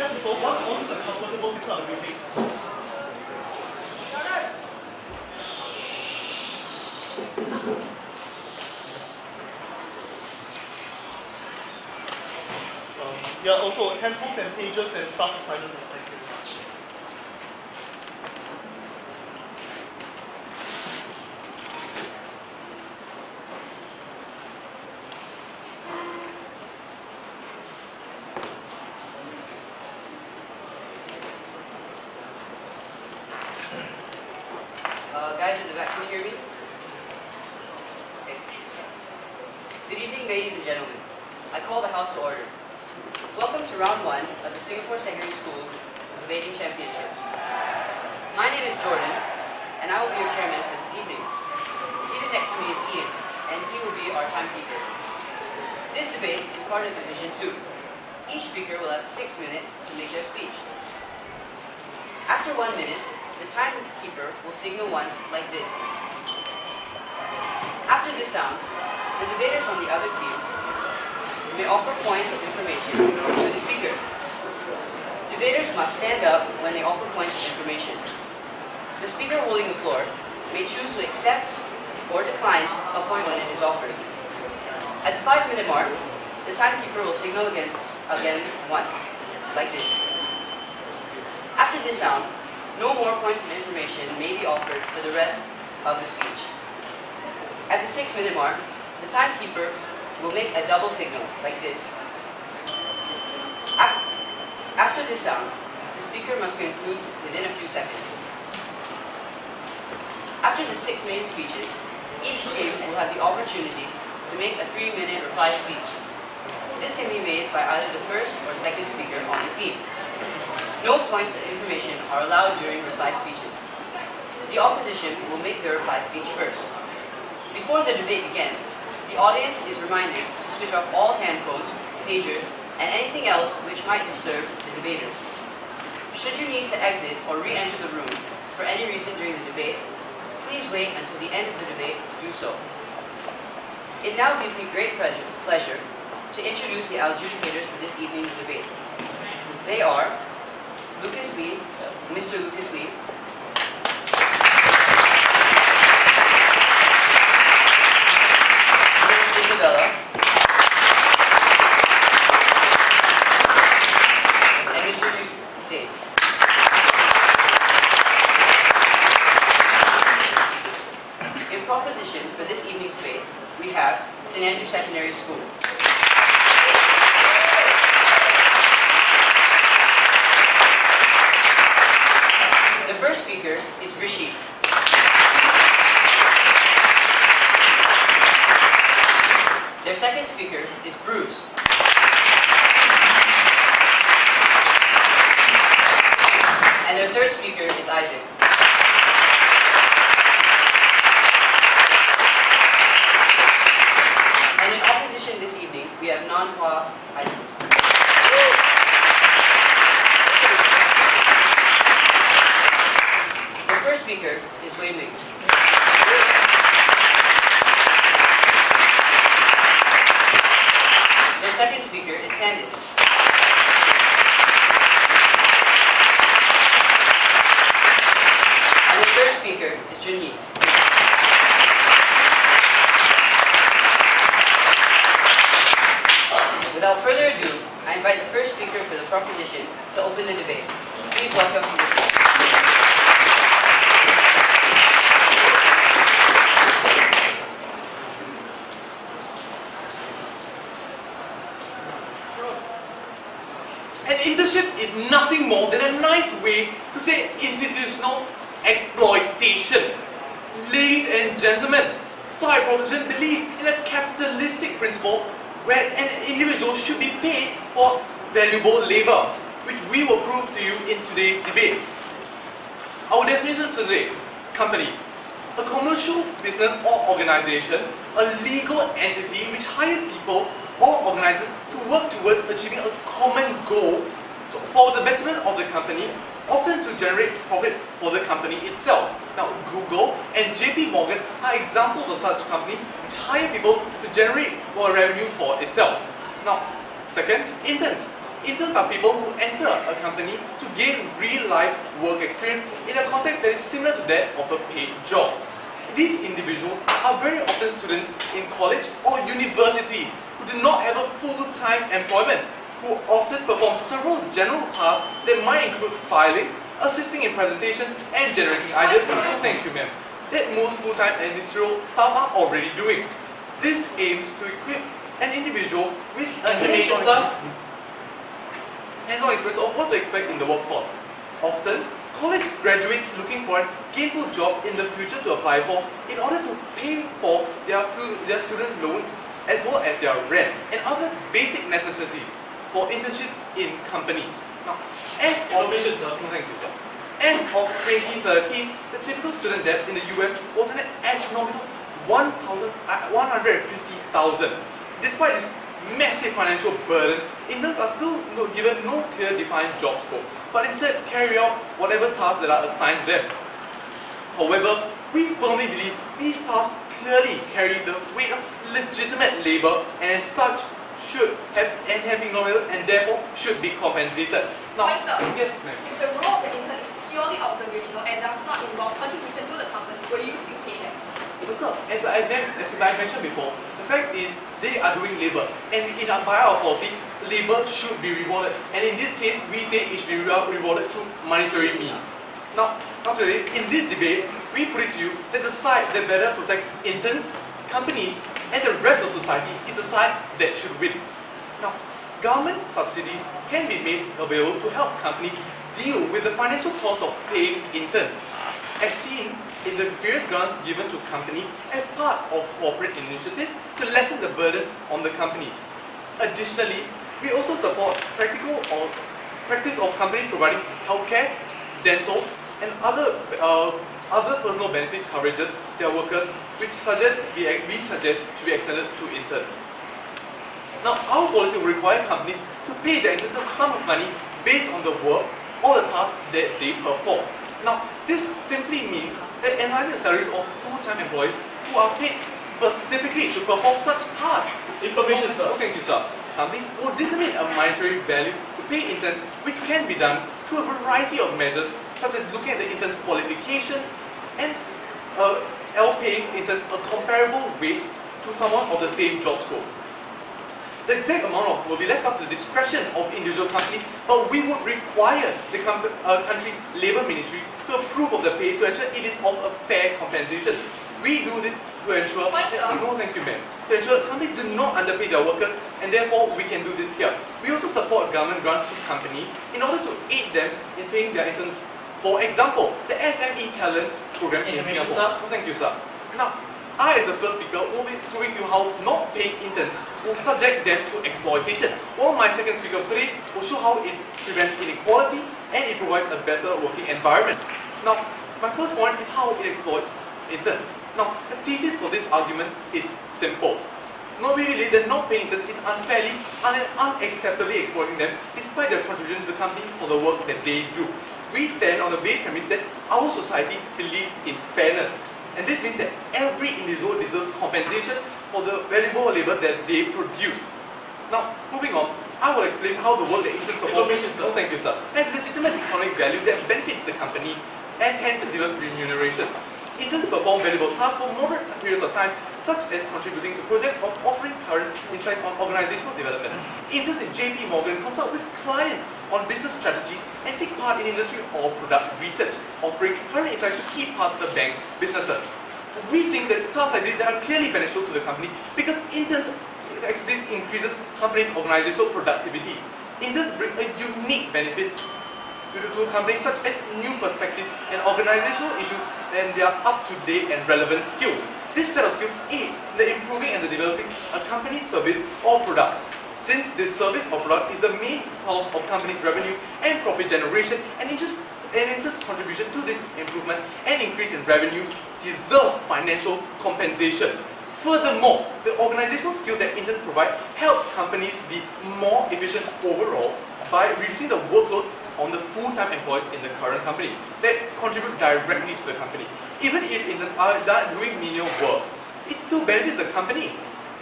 tell people what's always uncomfortable to start a meeting. Yeah, also handphones and pages and stuff is silent. Thank you very much. Guys at the back, can you hear me? Okay. Good evening, ladies and gentlemen. I call the House to order. Welcome to round 1 of the Singapore Secondary School Debating Championships. My name is Jordan, and I will be your chairman for this evening. Seated next to me is Ian, and he will be our timekeeper. This debate is part of Division 2. Each speaker will have 6 minutes to make their speech. After 1 minute, the timekeeper will signal once like this. After this sound, the debaters on the other team may offer points of information to the speaker. Debaters must stand up when they offer points of information. The speaker holding the floor may choose to accept or decline a point when it is offered. At the 5-minute mark, the timekeeper will signal again once, like this. After this sound, no more points of information may be offered for the rest of the speech. At the 6-minute mark, the timekeeper will make a double signal, like this. After this sound, the speaker must conclude within a few seconds. After the 6-minute speeches, each team will have the opportunity to make a 3-minute reply speech. This can be made by either the first or second speaker on the team. No points of information are allowed during reply speeches. The opposition will make their reply speech first. Before the debate begins, the audience is reminded to switch off all handphones, pagers, and anything else which might disturb the debaters. Should you need to exit or re-enter the room for any reason during the debate, please wait until the end of the debate to do so. It now gives me great pleasure to introduce the adjudicators for this evening's debate. They are Lucas Lee, Mr. Lucas Lee, Ms. Isabella, and Mr. Yu Say. In proposition for this evening's debate, we have St. Andrew Secondary School. The first speaker is Rishi. Their second speaker is Bruce. And their third speaker is Isaac. And in opposition this evening, we have Nan Hua High School. The first speaker is Wei Ming. Their second speaker is Candice. And the third speaker is Junyi. Without further ado, I invite the first speaker for the proposition to open the debate. Please welcome Rishi. An internship is nothing more than a nice way to say institutional exploitation. Ladies and gentlemen, Side Proposition believes in a capitalistic principle where an individual should be paid for valuable labor, which we will prove to you in today's debate. Our definition today: company, a commercial business or organization, a legal entity which hires people or organizers to work towards achieving a common goal for the betterment of the company, often to generate profit for the company itself. Now, Google and JP Morgan are examples of such companies which hire people to generate more revenue for itself. Now, second, interns. Interns are people who enter a company to gain real-life work experience in a context that is similar to that of a paid job. These individuals are very often students in college or universities who do not have a full-time employment, who often perform several general tasks that might include filing, assisting in presentations, and generating ideas. Thank you, ma'am. That most full-time administrative staff are already doing. This aims to equip an individual with a hands-on experience of what to expect in the workforce. Often, college graduates looking for a gainful job in the future to apply for in order to pay for their student loans as well as their rent and other basic necessities for internships in companies. Now, as of thank you, sir. As of 2013, the typical student debt in the US was an astronomical 150,000. Despite this massive financial burden, interns are still given no clear defined job scope, but instead carry out whatever tasks that are assigned to them. However, we firmly believe these tasks clearly carry the weight of legitimate labor and as such should have acknowledged and therefore should be compensated. Now, yes, ma'am. If the role of the intern is purely observational and does not involve contribution to the company, will you still pay them? So, as I mentioned before, the fact is they are doing labor, and by our policy, labor should be rewarded. And in this case, we say it should be rewarded through monetary means. Now, in this debate, we put it to you that the side that better protects interns, companies, and the rest of society is the side that should win. Now, government subsidies can be made available to help companies deal with the financial cost of paying interns, as seen in the various grants given to companies as part of corporate initiatives to lessen the burden on the companies. Additionally, we also support practice of companies providing healthcare, dental, and other personal benefits coverages to their workers, which we suggest should be extended to interns. Now, our policy will require companies to pay their interns a sum of money based on the work or the task that they perform. Now, this simply means that analyzing the salaries of full-time employees who are paid specifically to perform such tasks. Information, sir. Thank you, sir. Companies will determine a monetary value to pay interns, which can be done through a variety of measures, such as looking at the intern's qualifications and paying interns a comparable wage to someone of the same job scope. The exact amount will be left up to the discretion of individual companies, but we would require the country's labour ministry to approve of the pay to ensure it is of a fair compensation. We do this to ensure thank you, ma'am. To ensure companies do not underpay their workers, and therefore we can do this here. We also support government grants to companies in order to aid them in paying their interns. For example, the SME Talent Program in Singapore. Thank you, sir. Now, I, as the first speaker, will be proving to you how not paying interns will subject them to exploitation, while my second speaker today will show how it prevents inequality and it provides a better working environment. Now, my first point is how it exploits interns. Now, the thesis for this argument is simple. No, we believe that not paying interns is unfairly and unacceptably exploiting them despite their contribution to the company for the work that they do. We stand on the base premise that our society believes in fairness. And this means that every individual deserves compensation for the valuable labor that they produce. Now, moving on, I will explain how the work that interns perform thank you, sir, has legitimate economic value that benefits the company and hence deserves remuneration. Interns perform valuable tasks for moderate periods of time, such as contributing to projects or offering current insights on organizational development. Interns in JP Morgan consult with clients on business strategies and take part in industry or product research, offering current insights to key parts of the bank's businesses. We think that tasks like this are clearly beneficial to the company because interns this increases companies' organizational productivity. Interns bring a unique benefit to companies such as new perspectives and organizational issues and their up-to-date and relevant skills. This set of skills aids the improving and the developing a company's service or product. Since this service or product is the main source of company's revenue and profit generation, and interns' contribution to this improvement and increase in revenue deserves financial compensation. Furthermore, the organizational skills that interns provide help companies be more efficient overall by reducing the workload on the full-time employees in the current company that contribute directly to the company. Even if interns are doing menial work, it still benefits the company.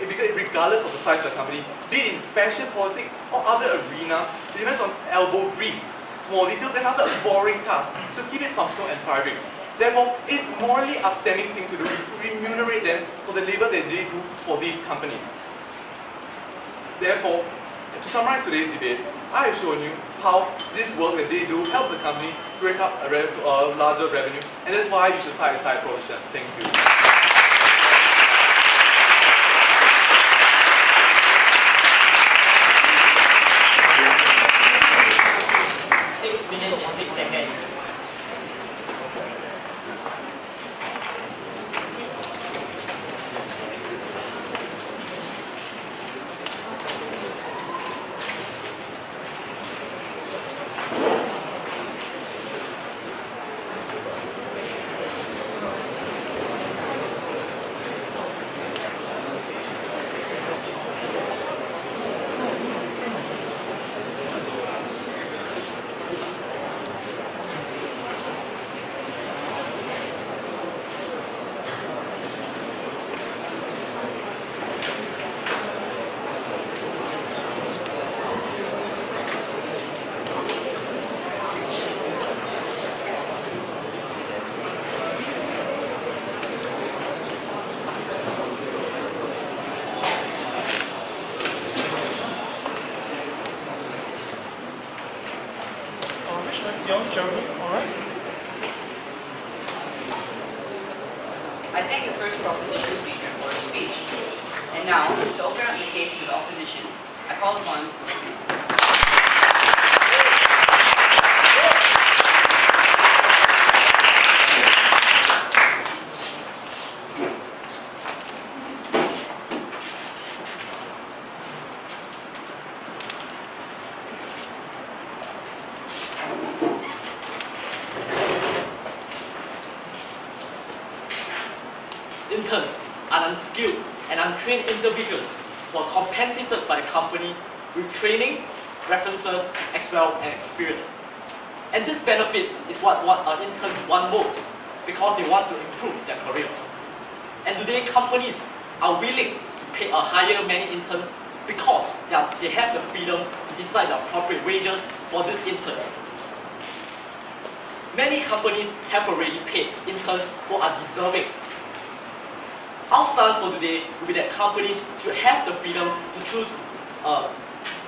regardless of the size of the company, be it in fashion, politics, or other arena, depends on elbow grease, small details, and other boring tasks to keep it functional and thriving. Therefore, it is morally upstanding thing to do to remunerate them for the labor that they do for these companies. Therefore, to summarize today's debate, I have shown you how this work that they do helps the company to rake up a larger revenue, and that's why you should side aside provision. Thank you. 6 minutes and 6 seconds. I thank the first proposition speaker for his speech. And now, to open up the case to the opposition, I call upon Interns are unskilled and untrained individuals who are compensated by the company with training, references, as well as experience. And this benefits is what our interns want most because they want to improve their career. And today companies are willing to pay a hire many interns because they have the freedom to decide the appropriate wages for this intern. Many companies have already paid interns who are deserving. Our stance for today will be that companies should have the freedom to choose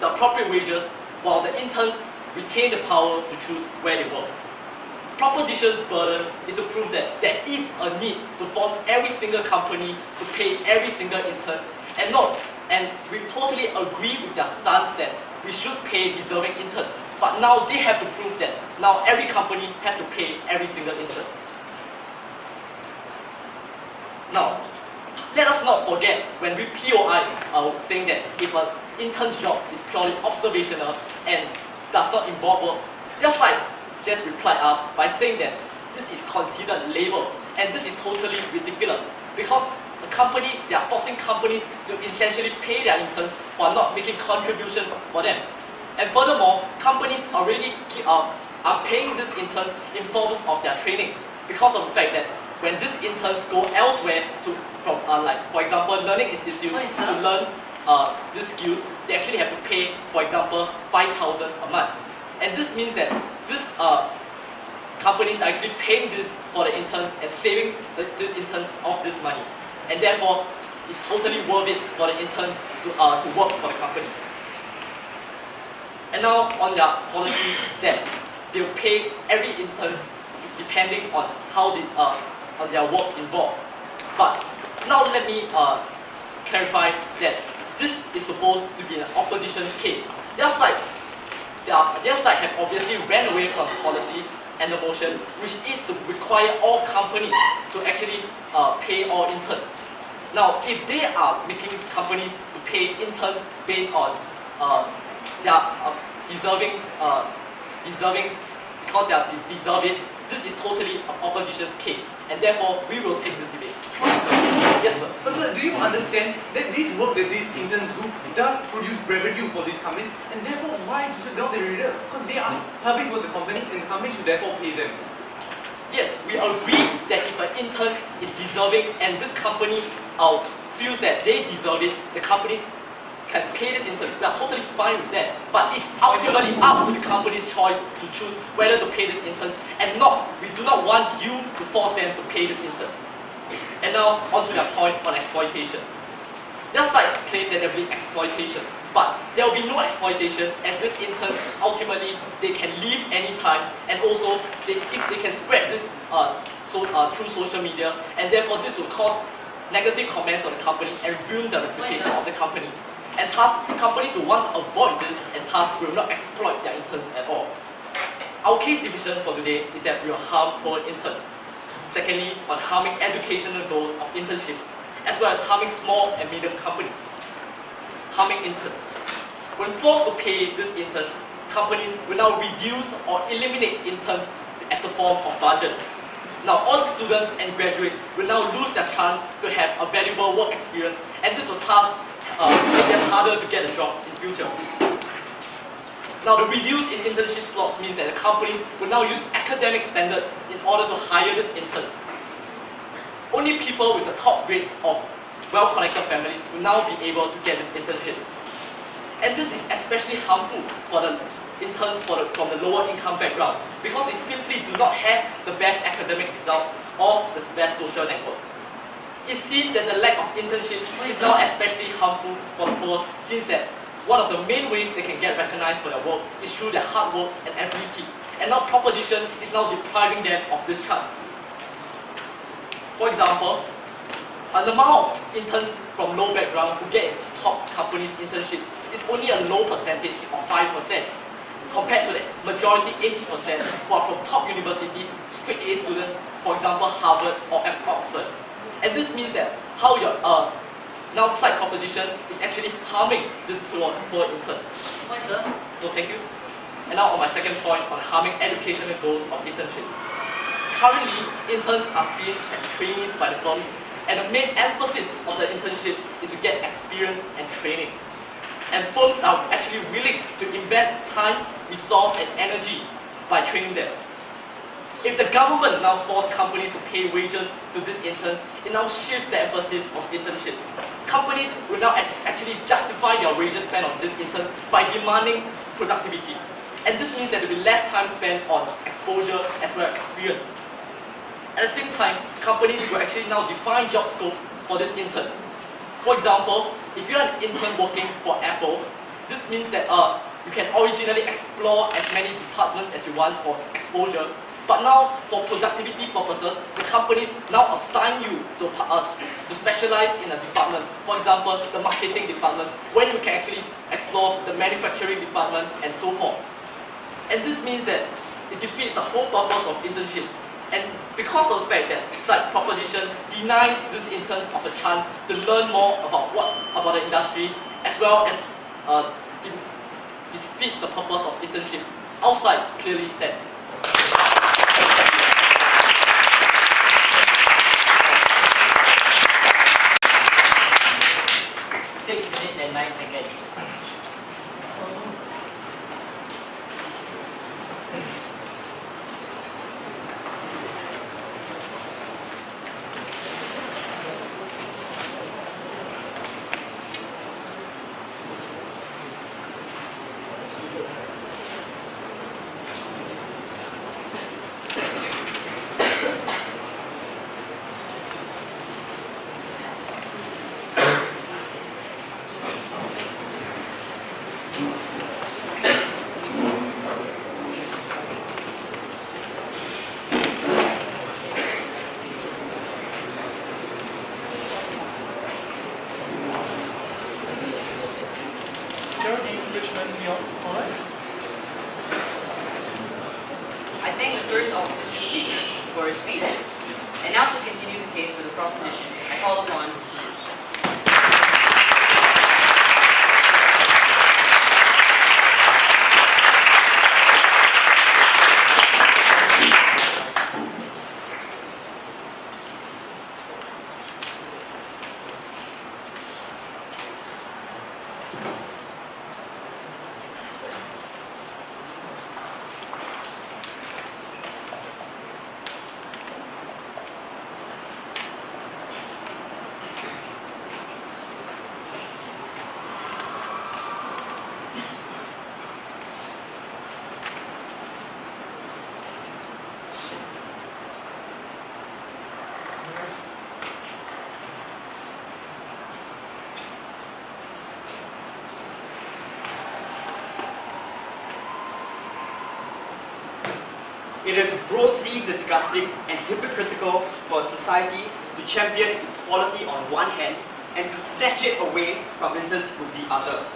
the appropriate wages while the interns retain the power to choose where they work. Proposition's burden is to prove that there is a need to force every single company to pay every single intern and we totally agree with their stance that we should pay deserving interns. But now they have to prove that now every company has to pay every single intern. Now, let us not forget when we POI are saying that if an intern's job is purely observational and does not involve work, their side just replied us by saying that this is considered labor and this is totally ridiculous because the company, they are forcing companies to essentially pay their interns while not making contributions for them. And furthermore, companies already are paying these interns in forms of their training because of the fact that when these interns go elsewhere from like for example learning institutes to learn these skills, they actually have to pay, for example, 5,000 a month. And this means that these companies are actually paying this for the interns and saving these interns of this money. And therefore, it's totally worth it for the interns to work for the company. And now on their policy that they'll pay every intern depending on how they on their work involved. But now let me clarify that this is supposed to be an opposition's case. Their side have obviously ran away from policy and the motion, which is to require all companies to actually pay all interns. Now, if they are making companies to pay interns based on their deserving because they deserve it, this is totally an opposition's case, and therefore we will take this debate. Yes, sir. But sir, do you understand that this work that these interns do does produce revenue for this company, and therefore why should they not get rid of? Because they are helping towards the company, and the company should therefore pay them. Yes, we agree that if an intern is deserving and this company feels that they deserve it, the companies can pay these interns. We are totally fine with that. But it's ultimately up to the company's choice to choose whether to pay these interns and not. We do not want you to force them to pay these interns. And now on to their point on exploitation. Their side claim that there will be exploitation, but there will be no exploitation as these interns ultimately they can leave anytime, and also if they can spread this through social media, and therefore this will cause negative comments on the company and ruin the reputation of the company. And thus, companies will want to avoid this, and thus will not exploit their interns at all. Our case division for today is that we will harm poor interns. Secondly, on harming educational goals of internships, as well as harming small and medium companies. Harming interns. When forced to pay these interns, companies will now reduce or eliminate interns as a form of budget. Now, all students and graduates will now lose their chance to have a valuable work experience, and this will thus make them harder to get a job in future. Now, the reduce in internship slots means that the companies will now use academic standards in order to hire these interns. Only people with the top grades of well-connected families will now be able to get these internships. And this is especially harmful for the interns from the lower income background because they simply do not have the best academic results or the best social networks. It's seen that the lack of internships is now especially harmful for the poor, since that one of the main ways they can get recognized for their work is through their hard work and ability. And now proposition is now depriving them of this chance. For example, the amount of interns from low background who get into top companies' internships is only a low percentage of 5%, compared to the majority 80% who are from top university, straight A students, for example Harvard or Oxford. And this means that how your now side proposition is actually harming these poor interns. So thank you. And now on my second point on harming educational goals of internships. Currently, interns are seen as trainees by the firm, and the main emphasis of the internships is to get experience and training. And firms are actually willing to invest time, resource, and energy by training them. If the government now forces companies to pay wages to these interns, it now shifts the emphasis of internships. Companies will now actually justify their wages spent on these interns by demanding productivity. And this means that there will be less time spent on exposure as well as experience. At the same time, companies will actually now define job scopes for these interns. For example, if you're an intern working for Apple, this means that you can originally explore as many departments as you want for exposure. But now, for productivity purposes, the companies now assign you to specialize in a department. For example, the marketing department, when you can actually explore the manufacturing department and so forth. And this means that it defeats the whole purpose of internships. And because of the fact that such proposition denies these interns of a chance to learn more about the industry, as well as defeats the purpose of internships, outside clearly stands. 6 minutes and 9 seconds. I thank the first opposition speaker for his speech. And now to continue the case for the proposition, I call upon It is grossly disgusting and hypocritical for a society to champion equality on one hand and to snatch it away from interns with the other.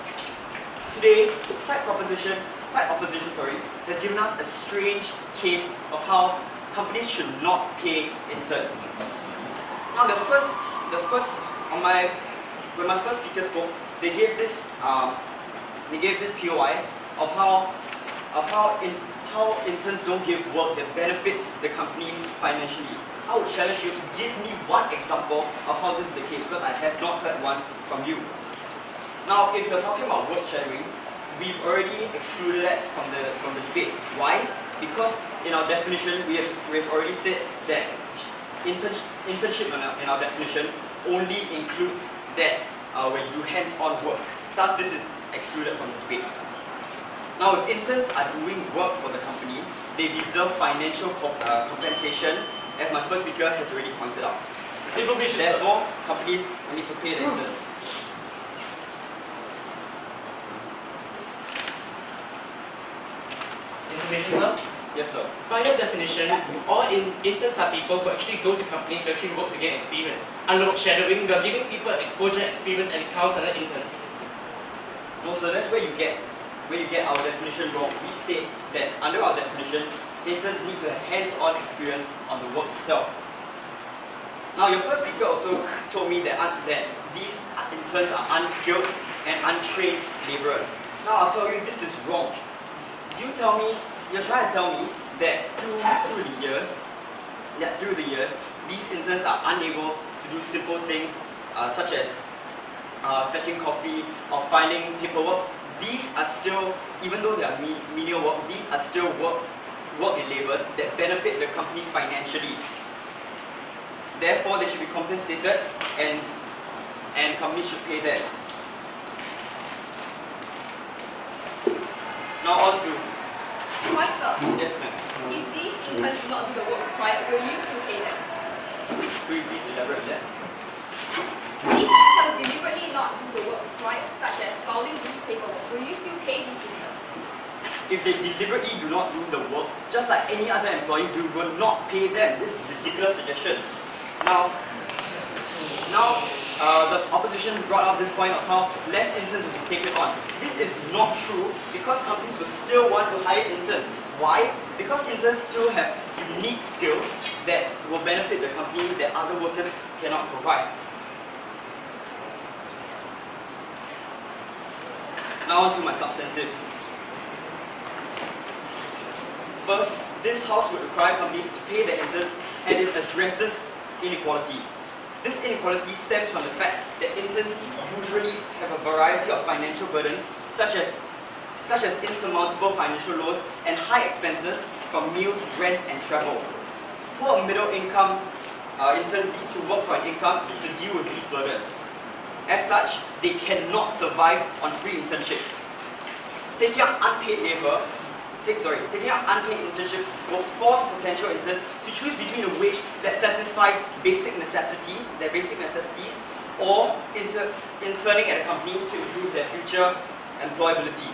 Today, side opposition has given us a strange case of how companies should not pay interns. Now, when my first speaker spoke, they gave this POI of how interns don't give work that benefits the company financially. I would challenge you to give me one example of how this is the case, because I have not heard one from you. Now, if you're talking about work sharing, we've already excluded that from the debate. Why? Because in our definition, we've already said that internship in our definition only includes that when you do hands-on work. Thus, this is excluded from the debate. Now, if interns are doing work for the company, they deserve financial compensation, as my first speaker has already pointed out. Therefore, companies need to pay the interns. Information, sir? Yes, sir. By your definition, all interns are people who actually go to companies to actually work to gain experience. Under work shadowing, we are giving people exposure, experience, and it counts under interns. No, sir, that's where you get our definition wrong. We state that under our definition, interns need to have hands-on experience on the work itself. Now, your first speaker also told me that these interns are unskilled and untrained laborers. Now, I'll tell you this is wrong. You're trying to tell me that through the years, these interns are unable to do simple things such as fetching coffee or filing paperwork. These are still, even though they are menial work, these are still work in labours that benefit the company financially. Therefore, they should be compensated and companies should pay them. Now on to... Point, sir. Yes, ma'am. If these interns do not do the work required, will you still pay them? Could you please elaborate that? These interns deliberately not do the work required, such as filing these paperwork. Will you still pay these interns? If they deliberately do not do the work, just like any other employee, we will not pay them. This is a ridiculous suggestion. Now, the opposition brought up this point of how less interns will be taken on. This is not true because companies will still want to hire interns. Why? Because interns still have unique skills that will benefit the company that other workers cannot provide. Now on to my substantives. First, this house would require companies to pay their interns, and it addresses inequality. This inequality stems from the fact that interns usually have a variety of financial burdens, such as insurmountable financial loans and high expenses from meals, rent, and travel. Poor and middle income interns need to work for an income to deal with these burdens. As such, they cannot survive on free internships. Taking up unpaid internships will force potential interns to choose between a wage that satisfies basic necessities, or interning at a company to improve their future employability.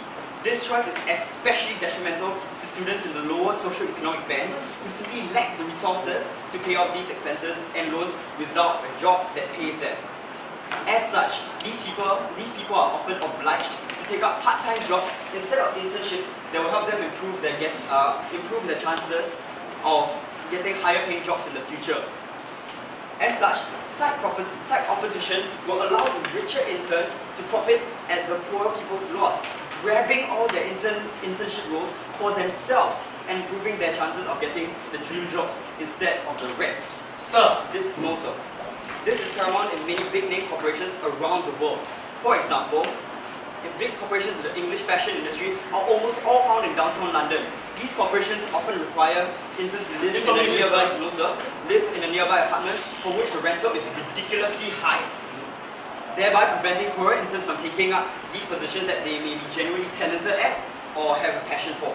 This choice is especially detrimental to students in the lower socioeconomic band who simply lack the resources to pay off these expenses and loans without a job that pays them. As such, these people are often obliged to take up part-time jobs instead of internships that will help them improve their chances of getting higher-paying jobs in the future. As such, side opposition will allow the richer interns to profit at the poorer people's loss, grabbing all their internship roles for themselves and improving their chances of getting the dream jobs instead of the rest. Sir, This is paramount in many big-name corporations around the world. For example, in big corporations in the English fashion industry are almost all found in downtown London. These corporations often require interns to live in a nearby apartment for which the rental is ridiculously high, thereby preventing poorer interns from taking up these positions that they may be genuinely talented at or have a passion for.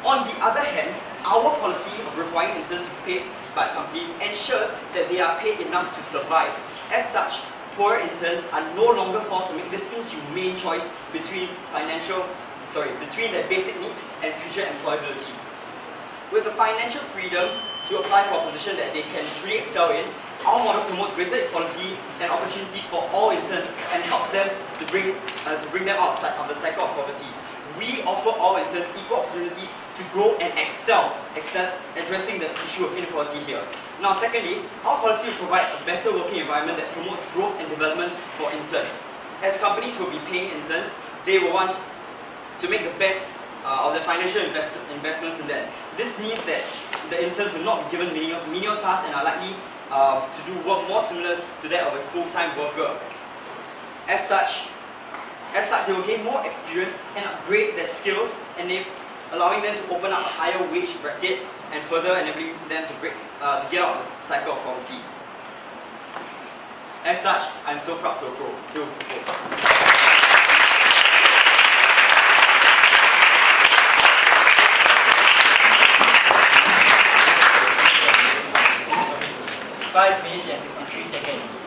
On the other hand, our policy of requiring interns to be paid by companies ensures that they are paid enough to survive. As such, poor interns are no longer forced to make this inhumane choice between their basic needs and future employability. With the financial freedom to apply for a position that they can really excel in, our model promotes greater equality and opportunities for all interns and helps them to bring them outside of the cycle of poverty. We offer all interns equal opportunities to grow and excel addressing the issue of inequality here. Now secondly, our policy will provide a better working environment that promotes growth and development for interns. As companies will be paying interns, they will want to make the best of the financial investments in that. This means that the interns will not be given menial tasks and are likely to do work more similar to that of a full-time worker. As such, they will gain more experience and upgrade their skills, and allowing them to open up a higher wage bracket and further enabling them to get out of the cycle of poverty. As such, I'm so proud to propose. 5 minutes and 53 seconds.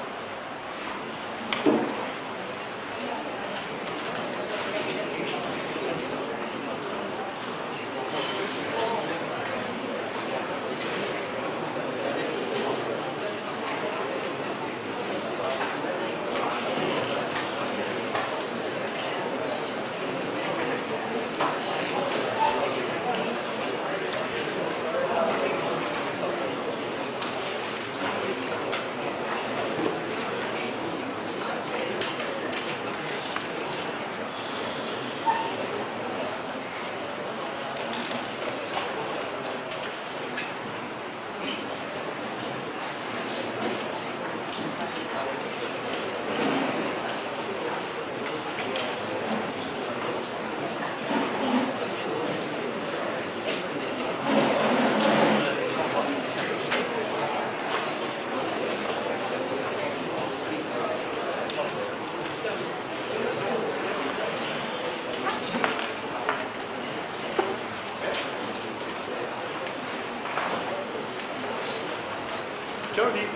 Jody.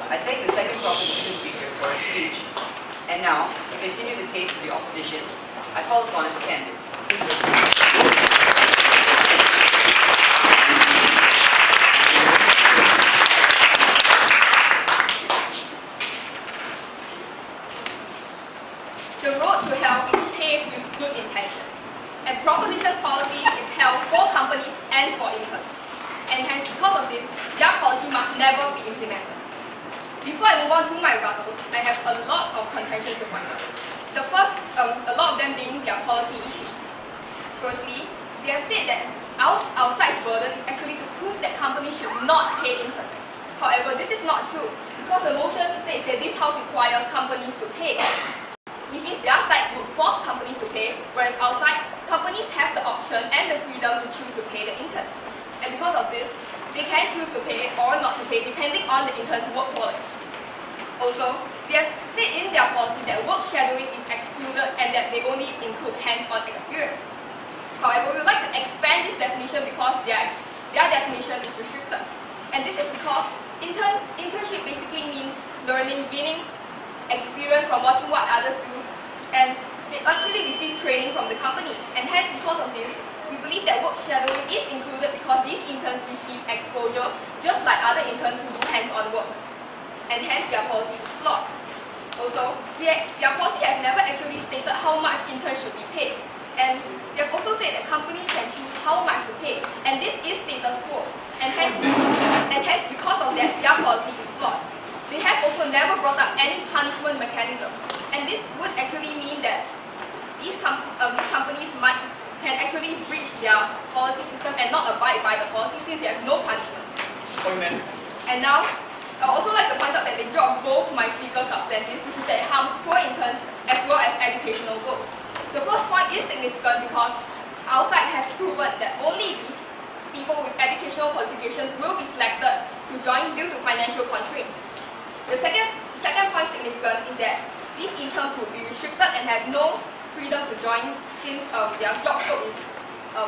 I thank the second proposition speaker for his speech. And now, to continue the case for the opposition, I call upon Candice. The road to hell is paved with good intentions, and proposition policy is held for companies and for interns. And hence, because of this, their policy must never be implemented. Before I move on to my rebuttals, I have a lot of contention to point out. The first, a lot of them being their policy issues. Firstly, they have said that our side's burden is actually to prove that companies should not pay interns. However, this is not true, because the motion states that this house requires companies to pay, which means their side would force companies to pay, whereas our side, companies have the option and the freedom to choose to pay the interns. And because of this, they can choose to pay or not to pay depending on the intern's work quality. Also, they have said in their policy that work shadowing is excluded and that they only include hands-on experience. However, we would like to expand this definition because their definition is restricted. And this is because internship basically means learning, gaining experience from watching what others do, and they actually receive training from the companies. And hence, because of this, we believe that work shadowing is included because these interns receive exposure just like other interns who do hands-on work. And hence their policy is flawed. Also, their policy has never actually stated how much interns should be paid. And they have also said that companies can choose how much to pay. And this is status quo. And hence because of that, their policy is flawed. They have also never brought up any punishment mechanism. And this would actually mean that these companies can actually breach their policy system and not abide by the policy since they have no punishment. Amen. And now, I would also like to point out that they dropped both my speaker's substantive, which is that it harms poor interns as well as educational goals. The first point is significant because our side has proven that only these people with educational qualifications will be selected to join due to financial constraints. The second point significant is that these interns will be restricted and have no freedom to join since their job scope is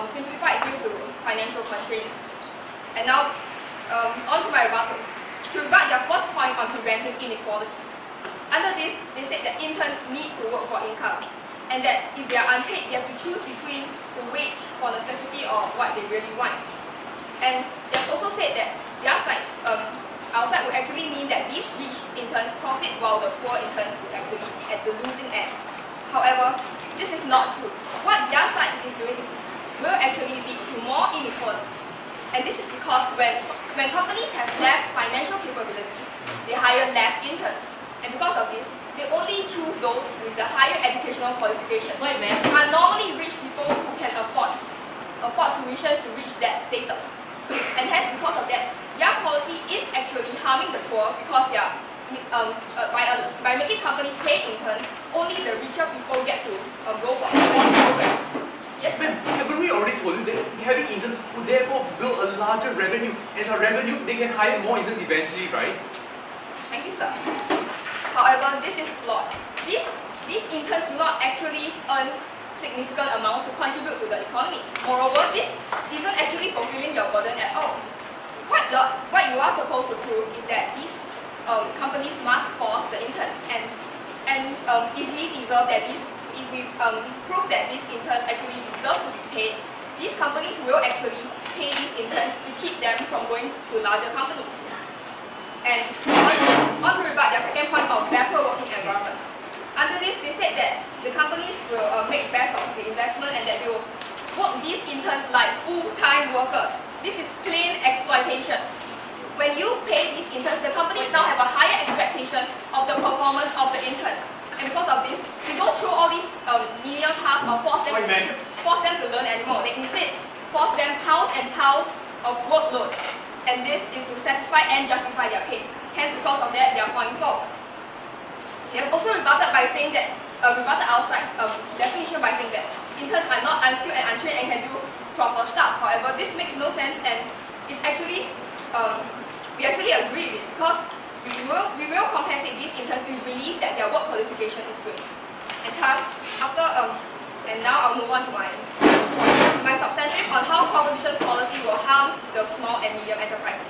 simplified due to financial constraints. And now, on to my rebuttals. To rebut their first point on preventing inequality. Under this, they said that interns need to work for income. and that if they are unpaid, they have to choose between the wage for necessity or what they really want. And they have also said that their side, our side would actually mean that these rich interns profit while the poor interns would actually be at the losing end. However, this is not true. What their side is doing will actually lead to more inequality. And this is because when companies have less financial capabilities, they hire less interns. And because of this, they only choose those with the higher educational qualifications, Wait, ma'am. which are normally rich people who can afford tuitions to reach that status. And hence, because of that, their policy is actually harming the poor because they are by making companies pay interns, only the richer people get to go for academic programs. Yes? Ma'am, haven't we already told you that having interns would therefore build a larger revenue? As a revenue, they can hire more interns eventually, right? Thank you, sir. However, this is flawed. These interns do not actually earn significant amounts to contribute to the economy. Moreover, this isn't actually fulfilling your burden at all. What you are supposed to prove is that these companies must force the interns, and if we deserve that if we prove that these interns actually deserve to be paid, these companies will actually pay these interns to keep them from going to larger companies. And on to rebut their second point of better working environment. Under this, they said that the companies will make best of the investment and that they will work these interns like full-time workers. This is plain exploitation. When you pay these interns, the companies now have a higher expectation of the performance of the interns. And because of this, they don't throw all these menial tasks or force them to learn anymore. They instead force them piles and piles of workload. And this is to satisfy and justify their pay. Hence, because of that, they are point false. They have also rebutted by saying that, rebutted our side's definition by saying that interns are not unskilled and untrained and can do proper stuff. However, this makes no sense, and it's actually, we actually agree with it because we will compensate these interns if we believe that their work qualification is good. And thus, and now I'll move on to my substantive on how proposition policy will harm the small and medium enterprises.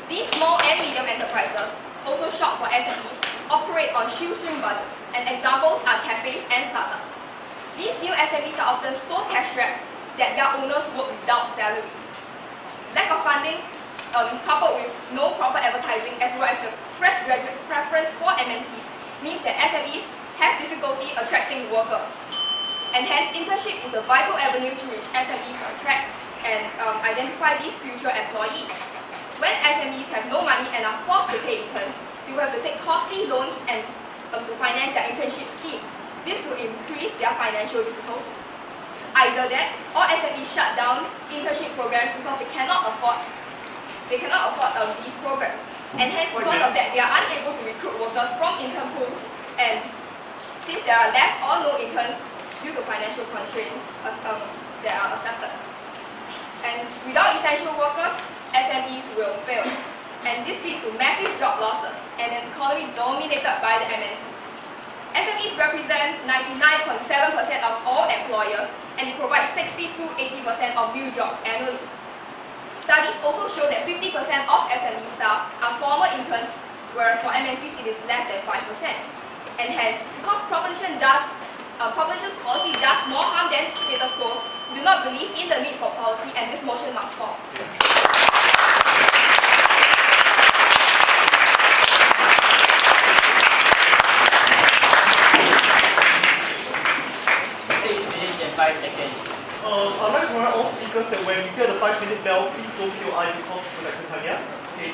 These small and medium enterprises, also short for SMEs, operate on shoestring budgets, and examples are cafes and startups. These new SMEs are often so cash-strapped that their owners work without salary. Lack of funding, coupled with no proper advertising as well as the fresh graduates' preference for MNCs, means that SMEs have difficulty attracting workers. And hence, internship is a vital avenue through which SMEs attract and identify these future employees. When SMEs have no money and are forced to pay interns, they will have to take costly loans and to finance their internship schemes. This will increase their financial difficulty. Either that, or SMEs shut down internship programs because they cannot afford these programs. And hence, because of that, they are unable to recruit workers from intern pools, and since there are less or no interns due to financial constraints that are accepted. And without essential workers, SMEs will fail. And this leads to massive job losses and an economy dominated by the MNCs. SMEs represent 99.7% of all employers, and they provide 60 to 80% of new jobs annually. Studies also show that 50% of SME staff are former interns, whereas for MNCs it is less than 5%. And hence, because proposition's policy does more harm than status quo, we do not believe in the need for policy, and this motion must fall. I'd like to remind all speakers that when we hear the 5-minute bell, please don't POI because of the Tanya. Okay.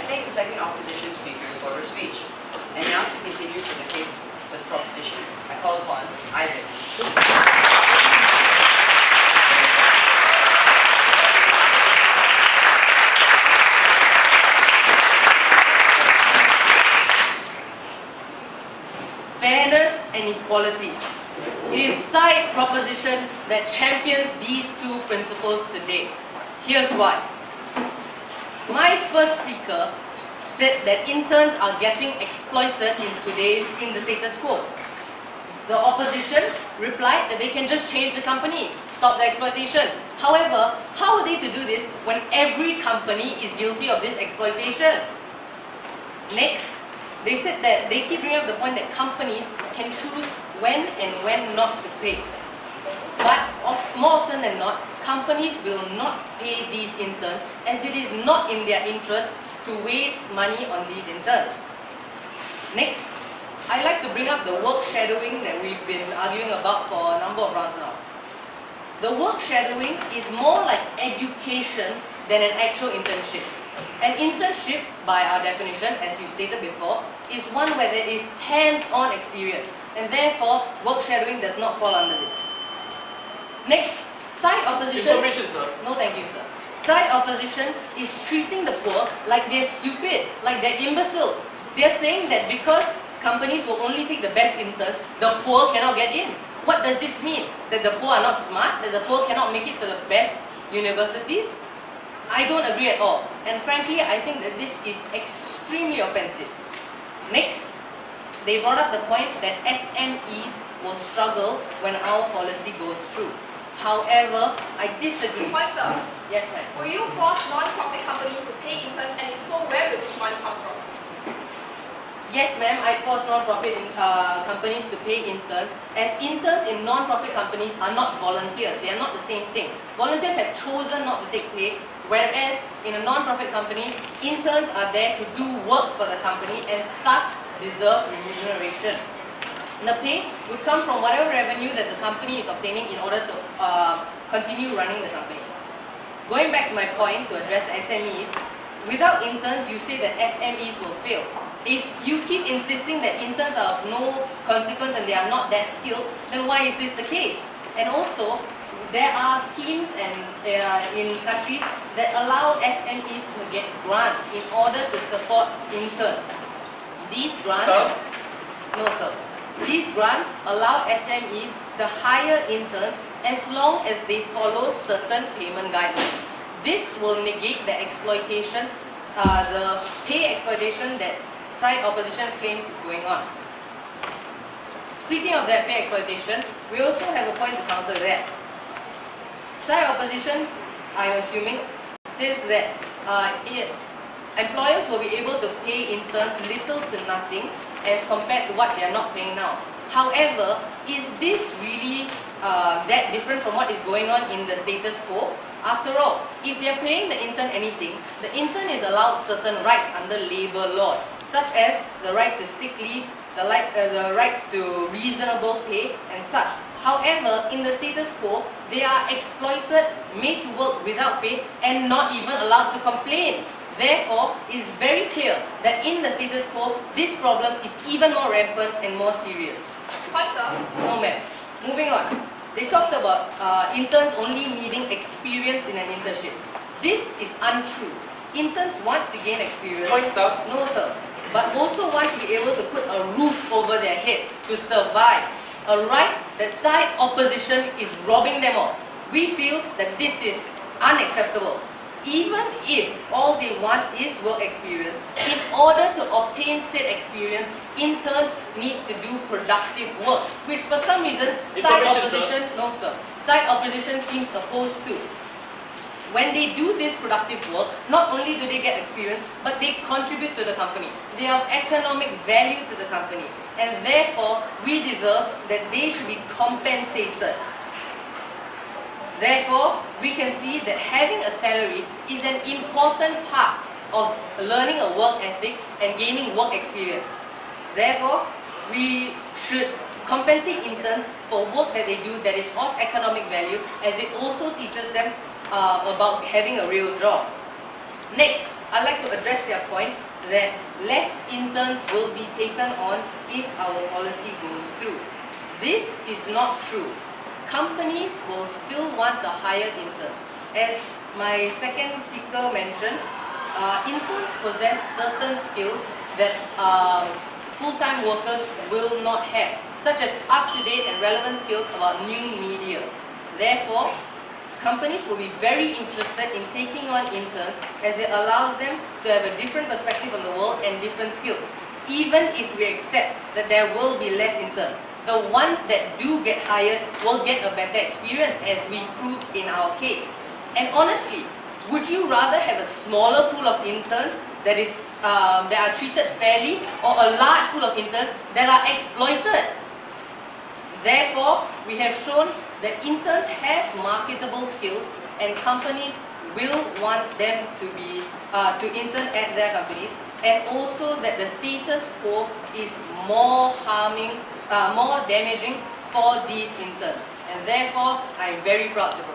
thank the second opposition speaker for her speech. And now to continue with the case with proposition, I call upon Isaac. Fairness and equality. It is side proposition that champions these two principles today. Here's why. My first speaker said that interns are getting exploited in the status quo. The opposition replied that they can just change the company, stop the exploitation. However, how are they to do this when every company is guilty of this exploitation? Next, they said that they keep bringing up the point that companies can choose when and when not to pay. But more often than not, companies will not pay these interns as it is not in their interest to waste money on these interns. Next, I like to bring up the work shadowing that we've been arguing about for a number of rounds now. The work shadowing is more like education than an actual internship. An internship, by our definition, as we stated before, is one where there is hands-on experience, and therefore work shadowing does not fall under this. Next, side opposition. Information, sir. No, thank you, sir. Side opposition is treating the poor like they're stupid, like they're imbeciles. They're saying that because companies will only take the best interns, the poor cannot get in. What does this mean? That the poor are not smart? That the poor cannot make it to the best universities? I don't agree at all. And frankly, I think that this is extremely offensive. Next, they brought up the point that SMEs will struggle when our policy goes through. However, I disagree. Point, sir. Yes, ma'am. Will you force non-profit companies to pay interns, and if so, where will this money come from? Yes, ma'am, I force non-profit companies to pay interns, as interns in non-profit companies are not volunteers. They are not the same thing. Volunteers have chosen not to take pay, whereas in a non-profit company, interns are there to do work for the company and thus deserve remuneration. The pay would come from whatever revenue that the company is obtaining in order to continue running the company. Going back to my point to address SMEs, without interns, you say that SMEs will fail. If you keep insisting that interns are of no consequence and they are not that skilled, then why is this the case? And also, there are schemes in countries that allow SMEs to get grants in order to support interns. These grants... Sir? No, sir. These grants allow SMEs to hire interns as long as they follow certain payment guidelines. This will negate the exploitation, the pay exploitation that side opposition claims is going on. Speaking of that pay exploitation, we also have a point to counter that. Side opposition, I'm assuming, says that employers will be able to pay interns little to nothing as compared to what they are not paying now. However, is this really that different from what is going on in the status quo? After all, if they are paying the intern anything, the intern is allowed certain rights under labor laws, such as the right to sick leave, the right to reasonable pay, and such. However, in the status quo, they are exploited, made to work without pay, and not even allowed to complain. Therefore, it is very clear that in the status quo, this problem is even more rampant and more serious. Point, sir. No, ma'am. Moving on. They talked about interns only needing experience in an internship. This is untrue. Interns want to gain experience. Point, sir. No, sir. But also want to be able to put a roof over their head to survive. A right that side opposition is robbing them of. We feel that this is unacceptable. Even if all they want is work experience, in order to obtain said experience, interns need to do productive work, which for some reason side opposition, no sir, side opposition seems opposed to. When they do this productive work, not only do they get experience, but they contribute to the company. They have economic value to the company, and therefore we deserve that they should be compensated. Therefore, we can see that having a salary is an important part of learning a work ethic and gaining work experience. Therefore, we should compensate interns for work that they do that is of economic value, as it also teaches them about having a real job. Next, I'd like to address their point that less interns will be taken on if our policy goes through. This is not true. Companies will still want to hire interns. As my second speaker mentioned, interns possess certain skills that full-time workers will not have, such as up-to-date and relevant skills about new media. Therefore, companies will be very interested in taking on interns as it allows them to have a different perspective on the world and different skills. Even if we accept that there will be less interns, the ones that do get hired will get a better experience, as we proved in our case. And honestly, would you rather have a smaller pool of interns that are treated fairly, or a large pool of interns that are exploited? Therefore, we have shown that interns have marketable skills, and companies will want them to be to intern at their companies, and also that the status quo is more damaging for these interns, and therefore I am very proud to propose.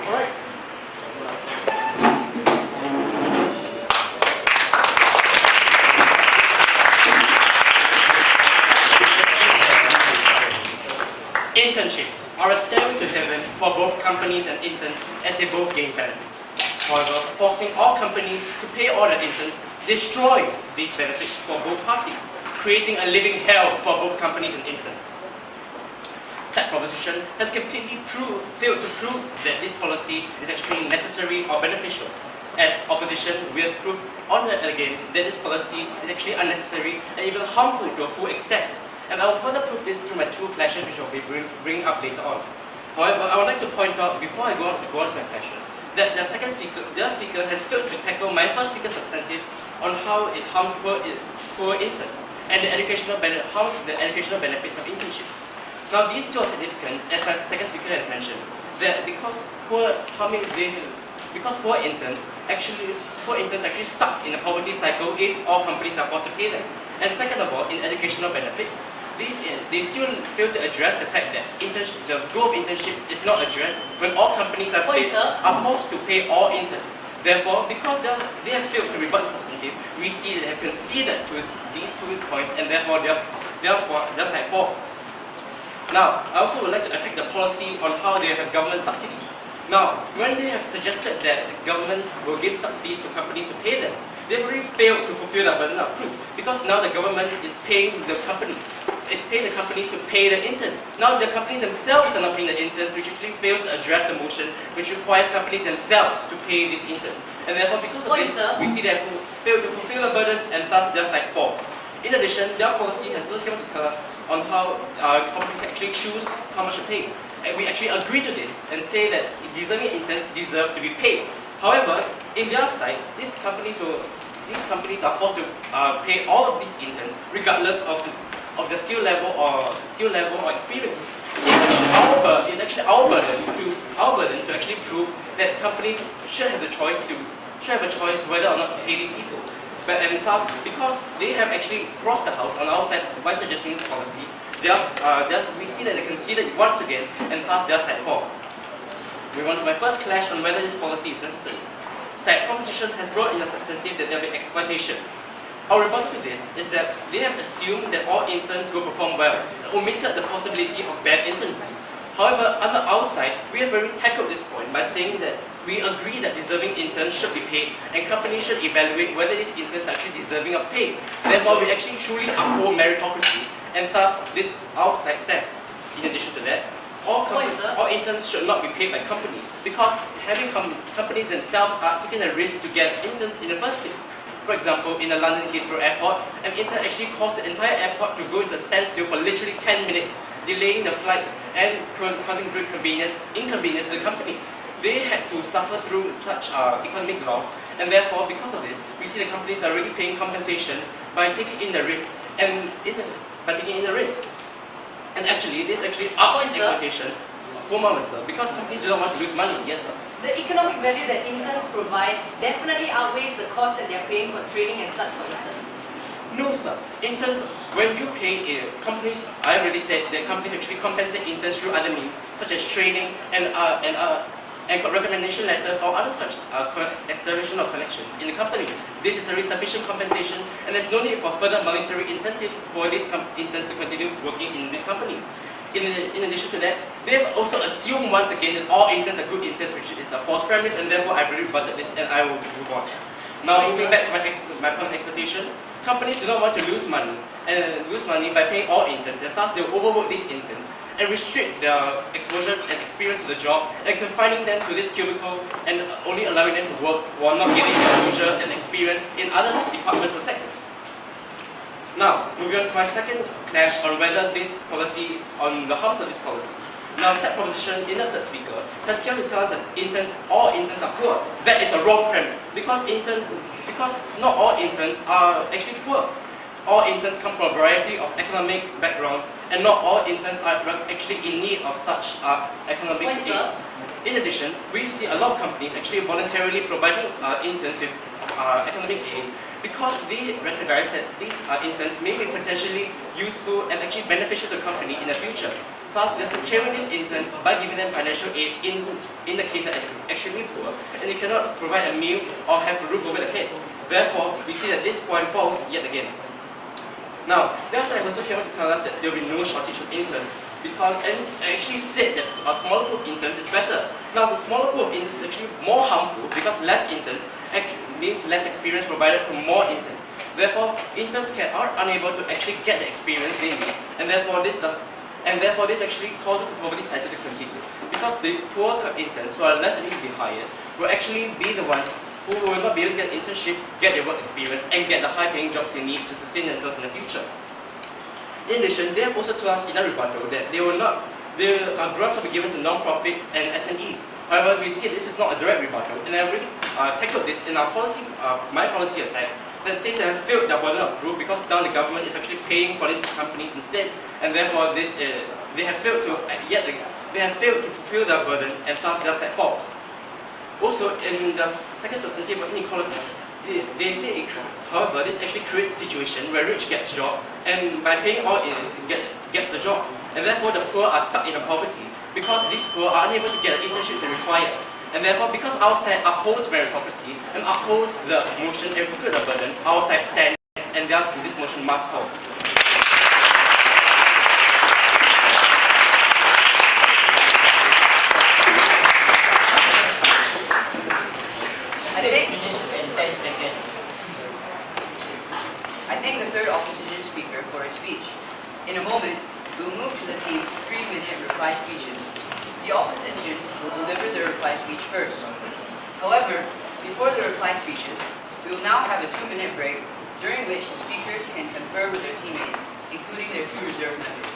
Alright. Internships are a stairway to heaven for both companies and interns, as they both gain benefits. However, forcing all companies to pay all their interns destroys these benefits for both parties, creating a living hell for both companies and interns. Said proposition has completely failed to prove that this policy is actually necessary or beneficial. As opposition, we have proved on and again that this policy is actually unnecessary and even harmful to a full extent. And I will further prove this through my two clashes, which I will be bringing up later on. However, I would like to point out, before I go on to my clashes, that the speaker has failed to tackle my first speaker's substantive on how it harms poor interns and harms the educational benefits of internships. Now, these two are significant, as my second speaker has mentioned, that because poor interns actually stuck in a poverty cycle if all companies are forced to pay them. And second of all, in educational benefits, they still fail to address the fact that the goal of internships is not addressed when all companies are forced to pay all interns. Therefore, because they have failed to rebut the substantive, we see that they have conceded to these 2 points, and therefore their side falls. Now, I also would like to attack the policy on how they have government subsidies. Now, when they have suggested that the government will give subsidies to companies to pay them, they've already failed to fulfill their burden of proof, because now the government is paying the companies to pay the interns. Now the companies themselves are not paying the interns, which actually fails to address the motion which requires companies themselves to pay these interns. And therefore, because of this, we see they have failed to fulfill the burden, and thus their side falls. In addition, their policy has also come to tell us on how companies actually choose how much to pay. And we actually agree to this and say that deserving interns deserve to be paid. However, in their side, these companies are forced to pay all of these interns regardless of the skill level or experience. It's actually our burden to actually prove that companies should have a choice whether or not to pay these people. And thus, because they have actually crossed the house on our side by suggesting this policy, we see that they conceded once again, and thus their side falls. We want to my first clash on whether this policy is necessary. Side proposition has brought in a substantive that there will be exploitation. Our rebuttal to this is that they have assumed that all interns will perform well, and omitted the possibility of bad interns. However, under our side, we have already tackled this point by saying that we agree that deserving interns should be paid, and companies should evaluate whether these interns are actually deserving of pay. Therefore, we actually truly uphold meritocracy, and thus our side stands. In addition to that, Point, sir. all interns should not be paid by companies because having companies themselves are taking a risk to get interns in the first place. For example, in the London Heathrow Airport, an intern actually caused the entire airport to go into a standstill for literally 10 minutes, delaying the flights and causing great inconvenience to the company. They had to suffer through such economic loss, and therefore, because of this, we see the companies are really paying compensation by taking in the risk and actually, this actually ups Point, sir. exploitation. One moment, sir. Because companies do not want to lose money. Yes, sir. The economic value that interns provide definitely outweighs the cost that they are paying for training and such for interns. No, sir. Interns, when you pay companies, I already said that companies actually compensate interns through other means, such as training and recommendation letters or other such establishment of connections in the company. This is a sufficient compensation, and there's no need for further monetary incentives for these interns to continue working in these companies. In addition to that, they have also assumed once again that all interns are good interns, which is a false premise, and therefore I've already rebutted this, and I will move on. Now, moving back to my point of exploitation, companies do not want to lose money by paying all interns, and thus they will overwork these interns and restrict their exposure and experience to the job and confining them to this cubicle and only allowing them to work while not getting exposure and experience in other departments or sectors. Now, moving on to my second clash on whether this policy, on the harms of this policy. Now, said proposition in the third speaker has clearly tell us that all interns are poor. That is a wrong premise because not all interns are actually poor. All interns come from a variety of economic backgrounds, and not all interns are actually in need of such economic Point, aid. sir. In addition, we see a lot of companies actually voluntarily providing interns with economic aid because they recognize that these interns may be potentially useful and actually beneficial to the company in the future. Thus, they're securing these interns by giving them financial aid in the case that they're extremely poor and they cannot provide a meal or have a roof over their head. Therefore, we see that this point falls yet again. Now, the other side also came out to tell us that there will be no shortage of interns and actually said that a smaller group of interns is better. Now, the smaller group of interns is actually more harmful because less interns means less experience provided to more interns. Therefore, interns are unable to actually get the experience they need, and therefore this actually causes the poverty cycle to continue. Because the poor interns who are less likely to be hired will actually be the ones who will not be able to get internship, get their work experience, and get the high-paying jobs they need to sustain themselves in the future. In addition, they have also told us in a rebuttal that grants will be given to non-profits and SMEs. However, we see this is not a direct rebuttal, and I really tackled this in our policy, my policy attack, that says they have failed their burden of proof because now the government is actually paying for these companies instead, and therefore they have failed to fulfill their burden, and thus they are set false. Also, in the second substantive of inequality, they say, however, this actually creates a situation where rich gets job, and by paying all gets the job, and therefore the poor are stuck in a poverty because these poor are unable to get the internships they require. And therefore, because our side upholds meritocracy and upholds the motion and fulfill the burden, our side stands, and thus this motion must fall. I thank the third opposition speaker for his speech. In a moment, we will move to the team's 3-minute reply speeches. The opposition will deliver the reply speech first. However, before the reply speeches, we will now have a 2-minute break, during which the speakers can confer with their teammates, including their 2 reserve members.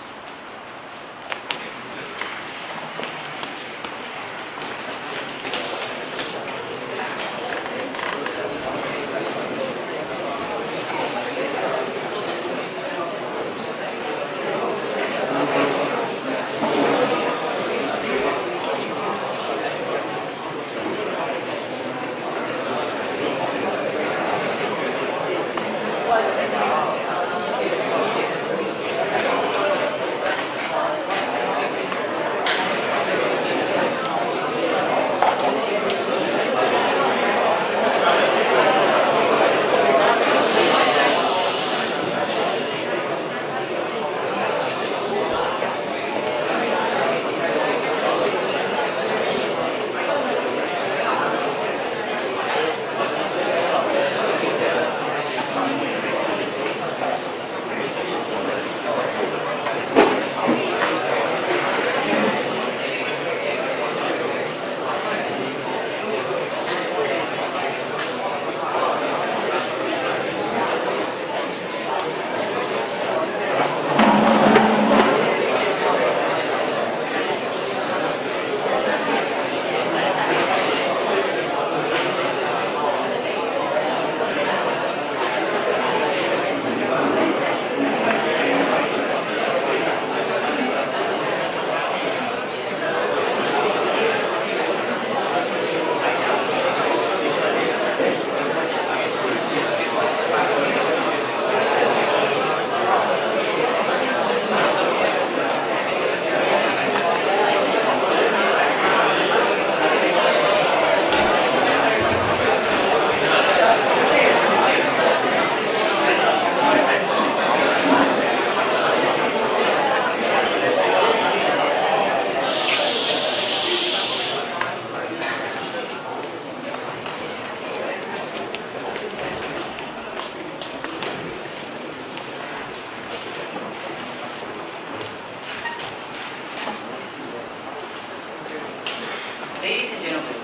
Ladies and gentlemen,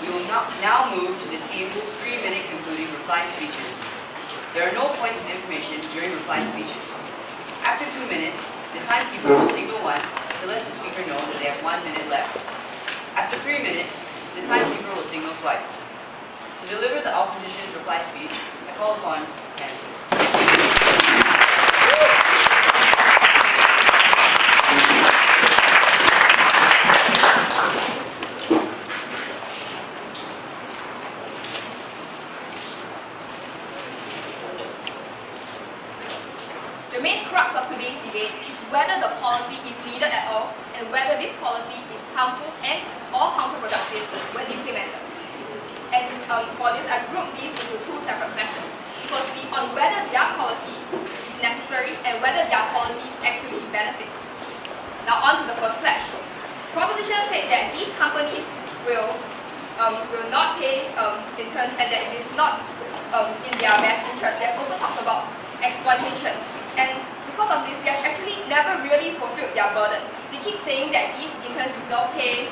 we will now move to the team 3-minute concluding reply speeches. There are no points of information during reply speeches. After 2 minutes, the timekeeper will signal once to let the speaker know that they have 1 minute left. After 3 minutes, the timekeeper will signal twice. To deliver the opposition's reply speech, I call upon Candice. The main crux of today's debate is whether the policy is needed at all and whether this policy is harmful and or counterproductive when implemented. And for this, I've grouped these into 2 separate sessions. Firstly, on whether their policy is necessary and whether their policy actually benefits. Now on to the first clash. Proposition said that these companies will not pay interns and that it is not in their best interest. They have also talked about exploitation. And because of this, they have actually never really fulfilled their burden. They keep saying that these interns deserve pay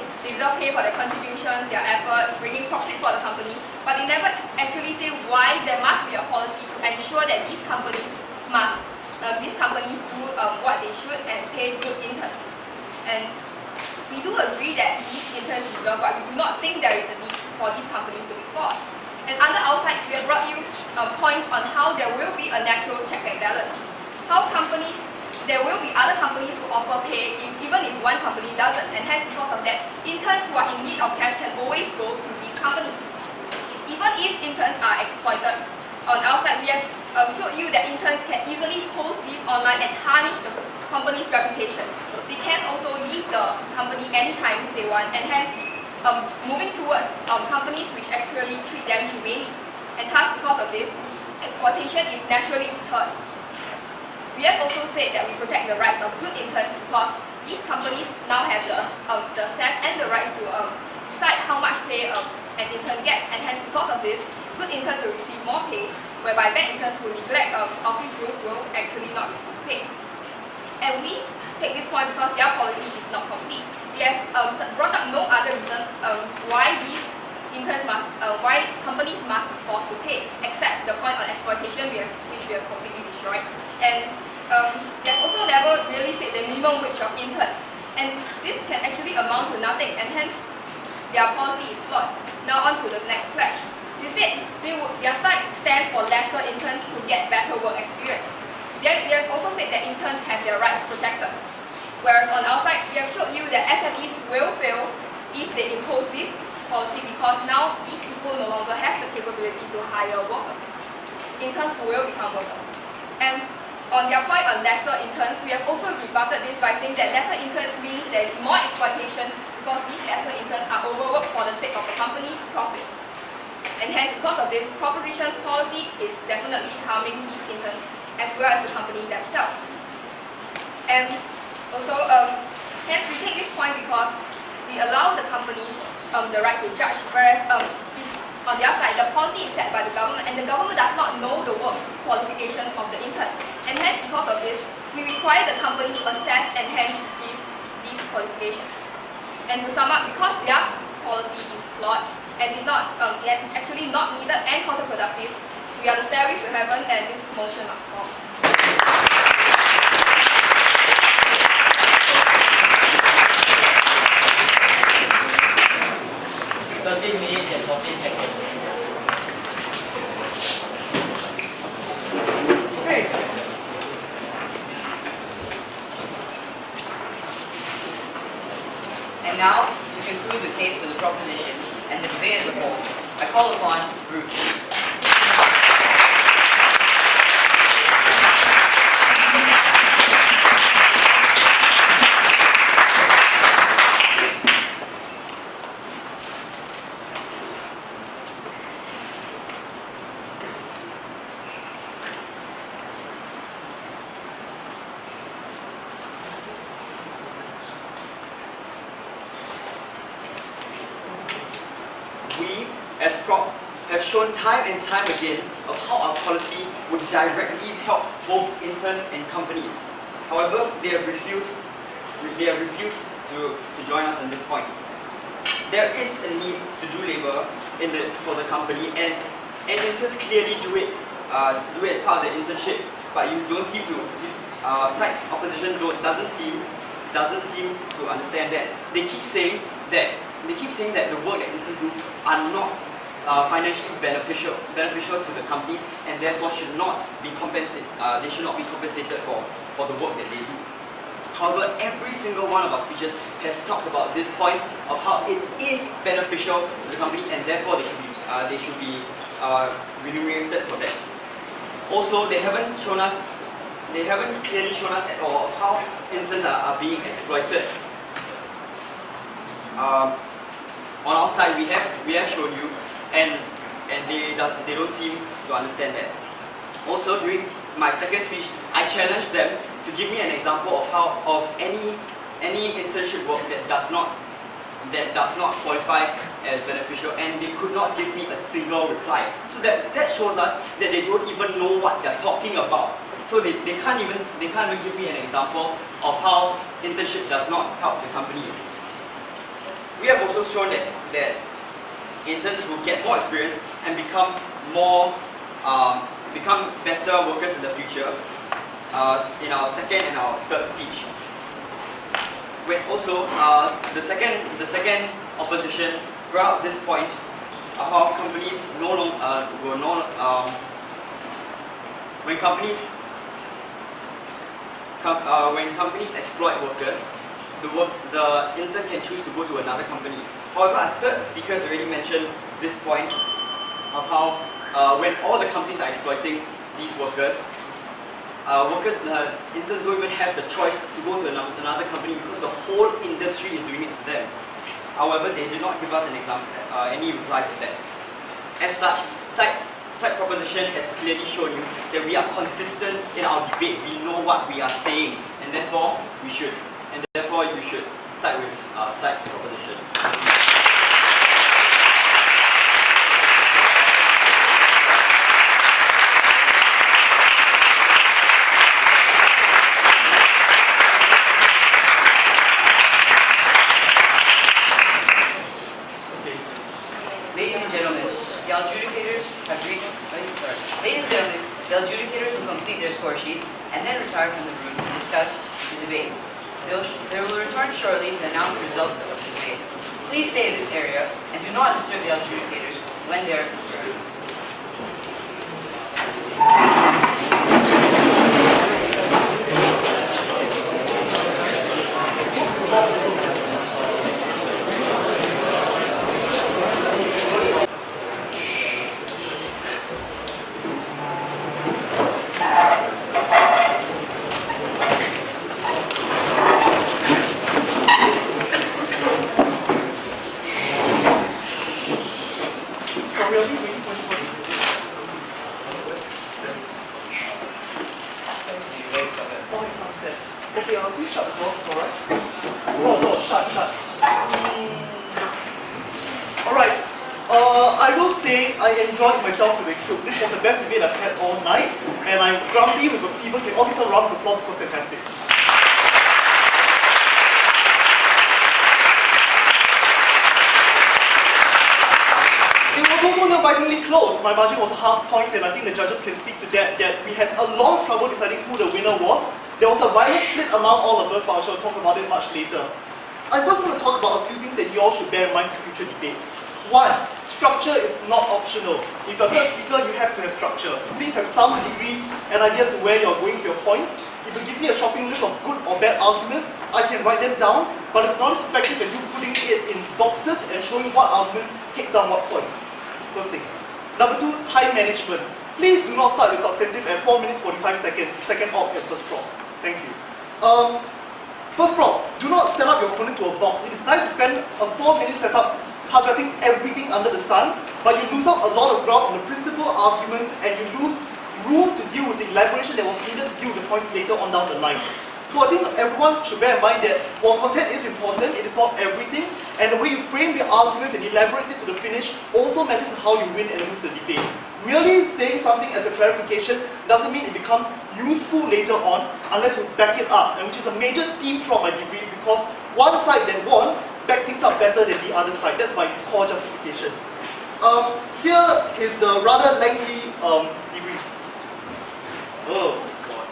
for their contributions, their efforts, bringing profit for the company, but they never actually say why there must be a policy to ensure that these companies do what they should and pay good interns. And we do agree that these interns deserve, but we do not think there is a need for these companies to be forced. And under our side, we have brought you points on how there will be a natural check and balance. There will be other companies who offer pay even if one company doesn't, and hence because of that, interns who are in need of cash can always go to these companies. Even if interns are exploited, on our side we have showed you that interns can easily post these online and tarnish the company's reputation. They can also leave the company anytime they want, and hence moving towards companies which actually treat them humanely. And thus, because of this, exploitation is naturally deterred. We have also said that we protect the rights of good interns because these companies now have the SASS and the rights to decide how much pay an intern gets, and hence because of this, good interns will receive more pay, whereby bad interns who neglect office rules will actually not receive pay. And we take this point because their policy is not complete. We have brought up no other reason why these interns why companies must be forced to pay, except the point on exploitation which we have completely destroyed. And they've also never really said the minimum wage of interns. And this can actually amount to nothing, and hence their policy is flawed. Now on to the next clash. They said their side stands for lesser interns who get better work experience. They have also said that interns have their rights protected. Whereas on our side, we have showed you that SMEs will fail if they impose this policy because now these people no longer have the capability to hire workers. Interns will become workers. And on their point on lesser interns, we have also rebutted this by saying that lesser interns means there is more exploitation because these lesser interns are overworked for the sake of the company's profit. And hence, because of this, proposition's policy is definitely harming these interns as well as the companies themselves. And also, hence we take this point because we allow the companies the right to judge, whereas if on the other side, the policy is set by the government, and the government does not know the work qualifications of the intern. And hence, because of this, we require the company to assess and hence give these qualifications. And to sum up, because their policy is flawed and is actually not needed and counterproductive, we are the stairways to heaven, and this motion must stop. 13 minutes and 14 seconds. Hey, And now, to conclude the case for the proposition and the debate as a whole, I call upon Bruce. We, as Prop, have shown time and time again of how our policy would directly help both interns and companies. However, they have refused to join us on this point. there is a need to do labor for the company, and interns clearly do it as part of the internship, but you don't seem to, side opposition doesn't seem to understand that. They keep saying that the work that interns do are not financially beneficial to the companies, and therefore should not be compensated. They should not be compensated for the work that they do. However, every single one of our speeches has talked about this point of how it is beneficial to the company, and therefore they should be remunerated for that. Also, they haven't clearly shown us at all of how interns are being exploited. On our side, we have shown you, and they don't seem to understand that. Also, during my second speech, I challenged them to give me an example of any internship work that does not qualify as beneficial, and they could not give me a single reply. So that shows us that they don't even know what they're talking about. So they can't even give me an example of how internship does not help the company. We have also shown that interns will get more experience and become better workers in the future in our second and our third speech. Also, the second opposition brought up this point of how companies when companies exploit workers, the intern can choose to go to another company. However, our third speaker has already mentioned this point of how when all the companies are exploiting these workers, interns don't even have the choice to go to another company because the whole industry is doing it to them. However, they did not give us an example, any reply to that. As such, side proposition has clearly shown you that we are consistent in our debate. We know what we are saying, and therefore you should side with side proposition. The adjudicators will complete their score sheets and then retire from the room to discuss the debate. They will return shortly to announce the results of the debate. Please stay in this area and do not disturb the adjudicators when they are concerned. Okay, please shut the door, alright? No, shut. Alright, I will say I enjoyed myself to the cube. This was the best debate I've had all night, and I'm grumpy with a fever. Can all this round of applause? This was fantastic. It was also nerve-bitingly close. My margin was a half point, and I think the judges can speak to that we had a lot of trouble deciding who the winner was. There was a violent split among all of us, but I shall talk about it much later. I first want to talk about a few things that you all should bear in mind for future debates. One, structure is not optional. If you're not a speaker, you have to have structure. Please have some degree and ideas to where you're going for your points. If you give me a shopping list of good or bad arguments, I can write them down, but it's not as effective as you putting it in boxes and showing what arguments takes down what points. First thing. Number two, time management. Please do not start with substantive at 4 minutes 45 seconds, second op and first prop. Thank you. First prop, do not set up your opponent to a box. It is nice to spend a 4-minute setup targeting everything under the sun, but you lose out a lot of ground on the principal arguments, and you lose room to deal with the elaboration that was needed to deal with the points later on down the line. So I think everyone should bear in mind that while content is important, it is not everything, and the way you frame the arguments and elaborate it to the finish also matters to how you win and lose the debate. Merely saying something as a clarification doesn't mean it becomes useful later on unless you back it up, and which is a major theme throughout my debrief, because one side that won back things up better than the other side. That's my core justification. Here is the rather lengthy debrief. Oh god.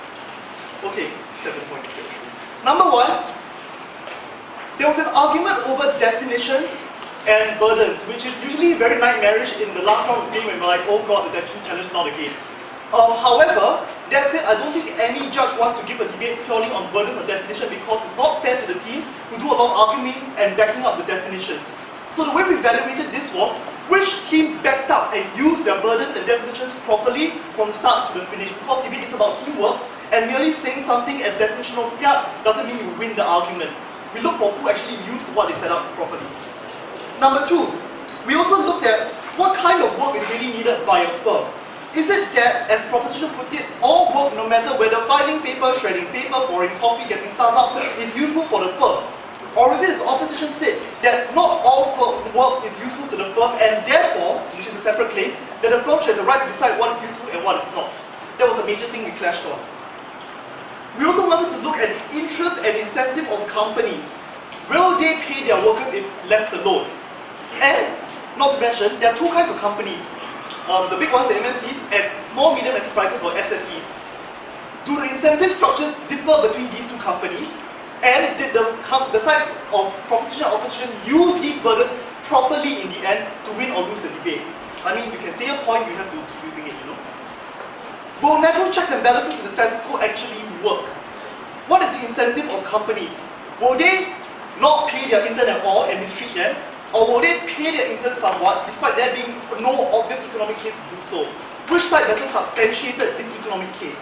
Okay, 7 points here. Number one, there was an argument over definitions and burdens, which is usually very nightmarish in the last round of the game when we're like, oh god, the definition challenge, not again. However, that said, I don't think any judge wants to give a debate purely on burdens or definition because it's not fair to the teams who do a lot of arguing and backing up the definitions. So the way we evaluated this was which team backed up and used their burdens and definitions properly from the start to the finish, because debate is about teamwork and merely saying something as definitional fiat doesn't mean you win the argument. We look for who actually used what they set up properly. Number two, we also looked at what kind of work is really needed by a firm. Is it that, as proposition put it, all work, no matter whether filing paper, shredding paper, pouring coffee, getting Starbucks, is useful for the firm? Or is it, as opposition said, that not all work is useful to the firm and therefore, which is a separate claim, that the firm should have the right to decide what is useful and what is not? That was a major thing we clashed on. We also wanted to look at the interest and incentive of companies. Will they pay their workers if left alone? And, not to mention, there are two kinds of companies. The big ones, the MNCs, and small medium enterprises or SMEs. Do the incentive structures differ between these two companies? And did the sides of proposition and opposition use these burdens properly in the end to win or lose the debate? I mean, you can say a point, you have to keep using it, you know. Will natural checks and balances in the status quo actually work? What is the incentive of companies? Will they not pay their intern at all and mistreat them? Or will they pay their interns somewhat, despite there being no obvious economic case to do so? Which side better substantiated this economic case?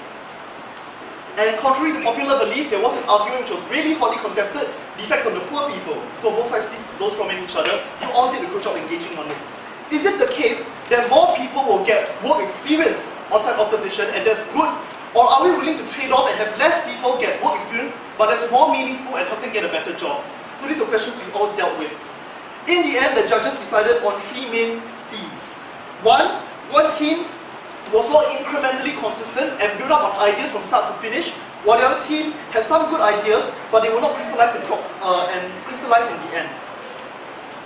And contrary to popular belief, there was an argument which was really hotly contested, the effect on the poor people. So both sides, please don't strawman each other. You all did a good job engaging on it. Is it the case that more people will get work experience outside opposition and that's good? Or are we willing to trade off and have less people get work experience, but that's more meaningful and helps them get a better job? So these are questions we all dealt with. In the end, the judges decided on three main themes. One team was more incrementally consistent and built up on ideas from start to finish, while the other team had some good ideas, but they were not crystallized and crystallized in the end.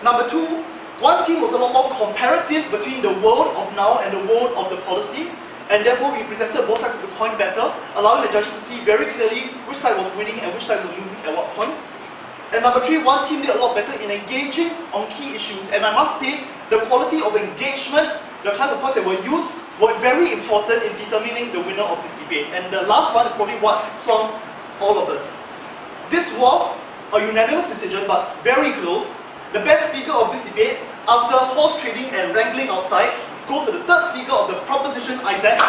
Number two, one team was a lot more comparative between the world of now and the world of the policy, and therefore we presented both sides of the coin better, allowing the judges to see very clearly which side was winning and which side was losing at what points. And number three, one team did a lot better in engaging on key issues, and I must say, the quality of engagement, the kinds of points that were used, were very important in determining the winner of this debate. And the last one is probably what swung all of us. This was a unanimous decision, but very close. The best speaker of this debate, after horse trading and wrangling outside, goes to the third speaker of the proposition, Isaac.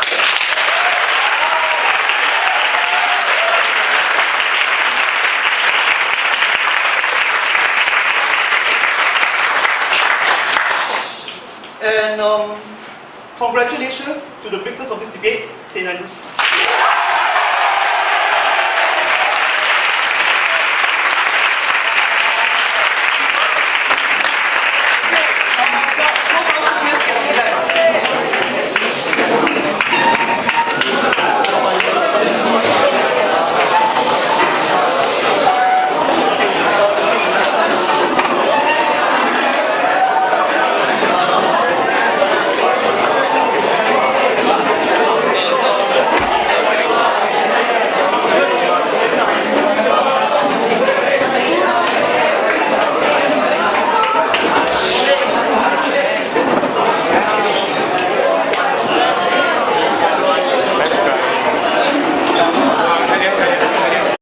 And congratulations to the victors of this debate, St. Andrews.